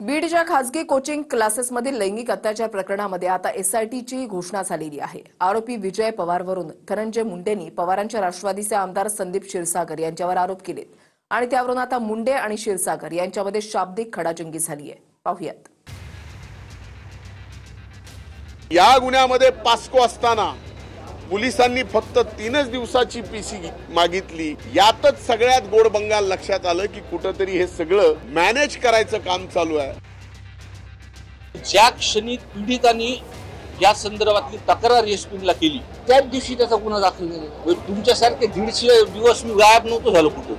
बीडच्या खासगी कोचिंग क्लासेसमधील लैंगिक अत्याचार प्रकरणामध्ये आता एसआयटीची घोषणा झालेली आहे। आरोपी विजय पवारवरून धनंजय मुंडेंनी पवारांच्या राष्ट्रवादीचे आमदार संदीप क्षीरसागर यांच्यावर आरोप केलेत आणि त्यावरून आता मुंडे आणि क्षीरसागर यांच्यामध्ये शाब्दिक खडाजंगी झाली आहे। पाहूयात। या गुन्ह्यामध्ये पास्को असताना पोलिसांनी फक्त 3 दिवसाची पीसी मागितली। यातच सगळ्यात गोड बंगाल लक्षात आलं की कुठेतरी हे सगळं मॅनेज करायचं काम चालू आहे। ज्या क्षणी पीडितांनी या संदर्भातली तक्रार एसपीला केली त्याच दिवशी त्याचा गुन्हा दाखल झाला। तुमच्यासारखे 150 दिवस मी गायब नव्हतो झालो कुठं।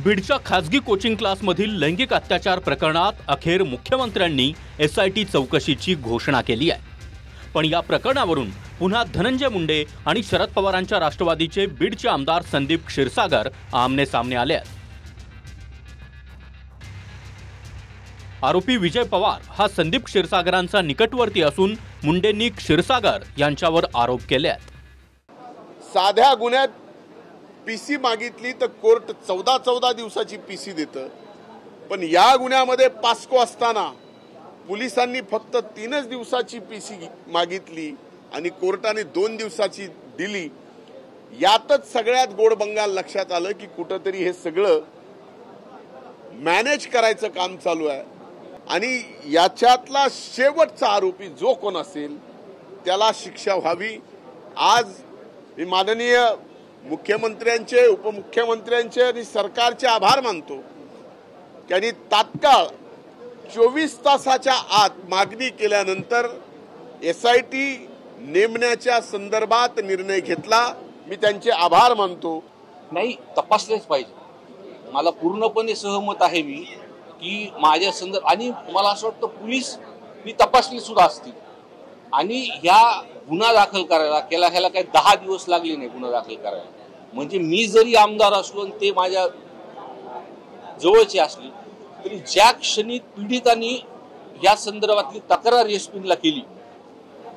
बीडच्या खासगी कोचिंग क्लासमधील लैंगिक अत्याचार प्रकरणात अखेर मुख्यमंत्र्यांनी एसआयटी चौकशीची घोषणा केली आहे। पण या प्रकरणावरून पुन्हा धनंजय मुंडे आणि शरद पवारांच्या राष्ट्रवादीचे बीडचे आमदार संदीप क्षीरसागर आमने सामने आले आहेत। आरोपी विजय पवार हा संदीप क्षीरसागरांचा निकटवर्ती असून मुंडेंनी क्षीरसागर यांच्यावर आरोप केले आहेत। साध्या गुन्ह्यात पीसी मागितली तर कोर्ट 14 दिवसाची पीसी देतं, पण या गुन्ह्यामध्ये पास्को असताना पोलिसांनी फक्त 3 दिवसाची पीसी मागितली आणि कोर्टाने 2 दिवसाची दिली। यातच सगळ्यात गोड बंगाल लक्षात आलं की कुठेतरी हे सगळं मॅनेज करायचं काम चालू आहे आणि याच्यातला शेवटचा आरोपी जो कोण असेल त्याला शिक्षा व्हावी। आज मी माननीय मुख्यमंत्र्यांचे, उपमुख्यमंत्र्यांचे आणि सरकारचे आभार मानतो। त्यांनी तात्काळ 24 तासाच्या आत मागणी केल्यानंतर एसआयटी नेमण्याच्या संदर्भात निर्णय घेतला। मी त्यांचे आभार मानतो। नाही, तपासलेच पाहिजे। मला पूर्णपणे सहमत आहे मी की माझ्या आणि मला असं वाटतं पोलीस मी तपासली सुद्धा असतील आणि ह्या गुन्हा दाखल करायला ह्याला काही 10 दिवस लागले नाही गुन्हा दाखल करायला। म्हणजे मी जरी आमदार असलो आणि ते माझ्या जवळचे असले तरी ज्या क्षणी पीडितांनी या संदर्भातली तक्रार एसपीला केली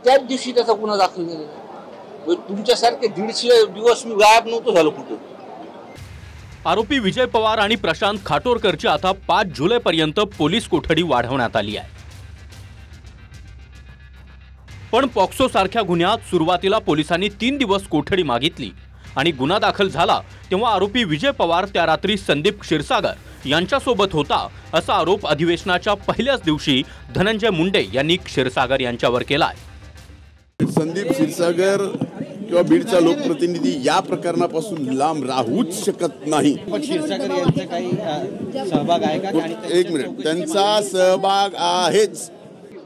त्याच दिवशी त्याचा गुन्हा दाखल झाला। तुमच्यासारखे 150 दिवस मी गायब नव्हतो झालो कुठं। आरोपी विजय पवार आणि प्रशांत खाटोरकरची आता 5 जुलैपर्यंत पोलीस कोठडी वाढवण्यात आली आहे। पण पॉक्सो सारख्या गुन्ह्यात सुरुवातीला पोलिसांनी 3 दिवस कोठडी मागितली आणि गुन्हा दाखल झाला तेव्हा आरोपी विजय पवार त्या रात्री संदीप क्षीरसागर यांच्यासोबत होता असा आरोप अधिवेशनाच्या पहिल्याच दिवशी धनंजय मुंडे यांनी क्षीरसागर यांच्यावर केला आहे। संदीप क्षीरसागर किंवा बीडचा लोकप्रतिनिधी या प्रकरणापासून लांब राहूच शकत नाही। क्षीरसागर यांचा काही सहभाग आहे का? एक मिनिट, त्यांचा सहभाग आहेच।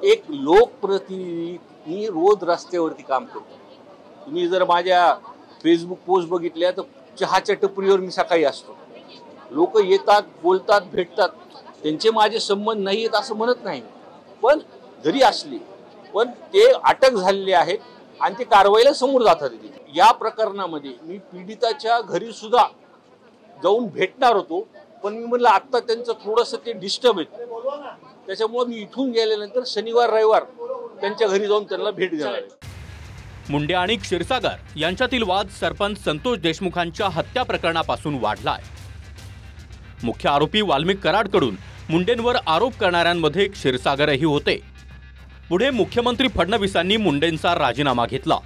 एक लोकप्रतिनिधी मी रोज रस्त्यावरती काम करतो। तुम्ही जर माझ्या फेसबुक पोस्ट बघितल्या तर चहाच्या टपरीवर मी सकाळी असतो। लोक येतात, बोलतात, भेटतात, त्यांचे माझे संबंध नाही आहेत असं म्हणत नाही, पण जरी असले पण ते अटक झालेले आहेत आणि ते कारवाईला समोर जातात। या प्रकरणामध्ये मी पीडिताच्या घरी सुद्धा जाऊन भेटणार होतो, पण मी म्हणलं आता त्यांचं थोडंसं ते डिस्टर्ब आहे, त्याच्यामुळे मी इथून गेल्यानंतर शनिवार रविवार त्यांच्या घरी जाऊन त्यांना भेट देणार आहे। मुंडे आणि क्षीरसागर यांच्यातील वाद सरपंच संतोष देशमुखांच्या हत्या प्रकरणापासून वाढलाय। मुख्य आरोपी वाल्मिक कराडकडून मुंडेंवर आरोप करणाऱ्यांमध्ये क्षीरसागरही होते। पुढे मुख्यमंत्री फडणवीसांनी मुंडेंचा राजीनामा घेतला,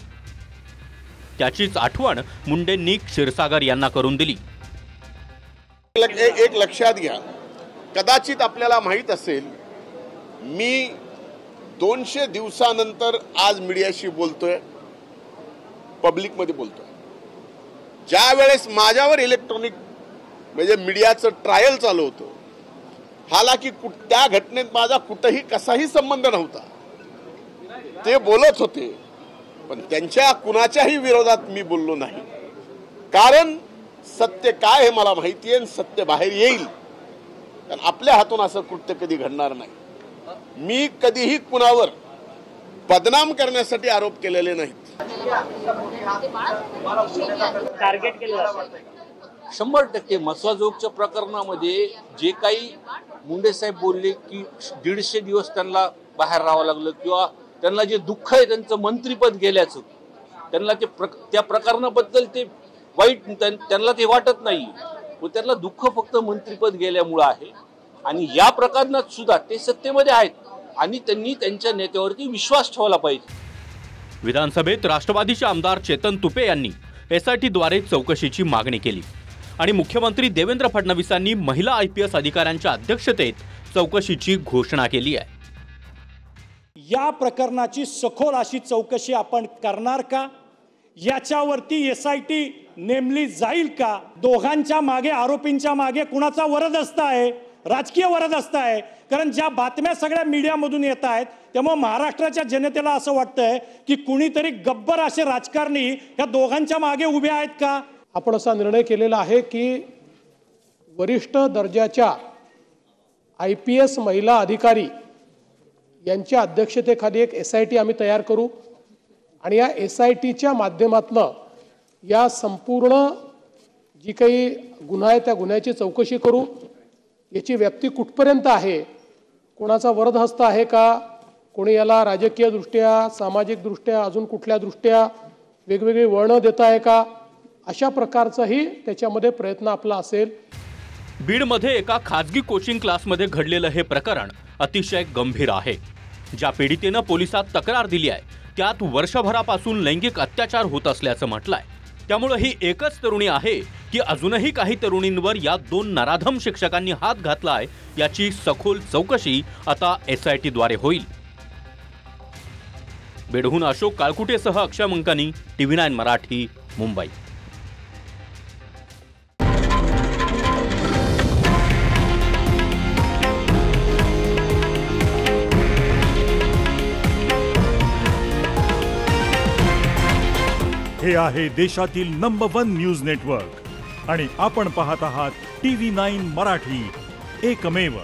त्याचीच आठवण मुंडेंनी क्षीरसागर यांना करून दिली। एक लक्षात घ्या, कदाचित आपल्याला माहित असेल मी 200 दिवसानंतर आज मीडियाशी बोलतोय, पब्लिक मध्ये बोलतोय। ज्या वेळेस माझ्यावर इलेक्ट्रॉनिक म्हणजे मीडियाचं ट्रायल चालू होतं, हालाकी त्या घटनेत माझा कुठेही कसाही संबंध नव्हता, ते बोलत होते, पण त्यांच्या कुणाच्याही विरोधात मी बोललो नाही। कारण सत्य काय हे मला माहिती आहे, सत्य बाहेर येईल, कारण आपल्या हातून असं कृत्य कधी घडणार नाही। मी कधीही कुणावर बदनाम करण्यासाठी आरोप केलेले नाहीत। टार्गेट केलं 100% मसवाजोगच्या प्रकरणामध्ये जे काही मुंडे साहेब बोलले की 150 दिवस त्यांना बाहेर राहावं लागलं किंवा त्यांना जे दुःख आहे त्यांचं मंत्रीपद गेल्याचं, त्यांना त्या प्रकरणाबद्दल ते वाईट त्यांना ते वाटत नाही, त्यांना दुःख फक्त मंत्रीपद गेल्यामुळे आहे। आणि या प्रकरणात सुद्धा ते सत्तेमध्ये आहेत आणि त्यांनी त्यांच्या नेत्यावरती विश्वास ठेवला पाहिजे. विधानसभेत राष्ट्रवादीचे आमदार चेतन तुपे यांनी एसआयटीद्वारे चौकशीची मागणी केली आणि मुख्यमंत्री देवेंद्र फडणवीसांनी महिला IPS अधिकाऱ्यांच्या अध्यक्षतेत चौकशीची घोषणा केली आहे. या प्रकरणाची सखोल अशी चौकशी आपण करणार का? याच्यावरती SIT नेमली जाईल का? दोघांच्या मागे, आरोपींच्या मागे कुणाचा वरदहस्त आहे? राजकीय वरदहस्त आहे. कारण ज्या बातम्या सगळ्या मीडियामधून येत आहेत त्यामुळे महाराष्ट्राच्या जनतेला असं वाटतंय की कुणीतरी गब्बर असे राजकारणी या दोघांच्या मागे उभे आहेत का? आपण असा निर्णय केलेला आहे की वरिष्ठ दर्जाच्या IPS महिला अधिकारी यांच्या अध्यक्षतेखाली एक SIT आम्ही तयार करू आणि या SITच्या माध्यमातून या संपूर्ण जी काही गुन्हा आहे त्या गुन्ह्याची चौकशी करू. याची व्याप्ती कुठपर्यंत आहे, कोणाचा वरदहस्त आहे का, कोणी याला राजकीय दृष्ट्या, सामाजिक दृष्ट्या, अजून कुठल्या दृष्ट्या वेगवेगळी वळणं देत आहे का, अशा प्रकारचाही त्याच्यामध्ये प्रयत्न आपला असेल. बीडमध्ये एका खाजगी कोचिंग क्लासमध्ये घडलेलं हे प्रकरण अतिशय गंभीर आहे. ज्या पीडितेनं पोलिसात तक्रार दिली आहे त्यात वर्षभरापासून लैंगिक अत्याचार होत असल्याचं म्हटलंय. त्यामुळे ही एकच तरुणी आहे की अजूनही काही तरुणींवर या 2 नराधम शिक्षकांनी हात घातलाय याची सखोल चौकशी आता SITद्वारे होईल. बेडहून अशोक काळकुटेसह अक्षय मंकानी, TV9 मराठी, मुंबई. हे आहे देशातील नंबर 1 न्यूज नेटवर्क आणि आपण पाहत आहात TV9 मराठी, एकमेव.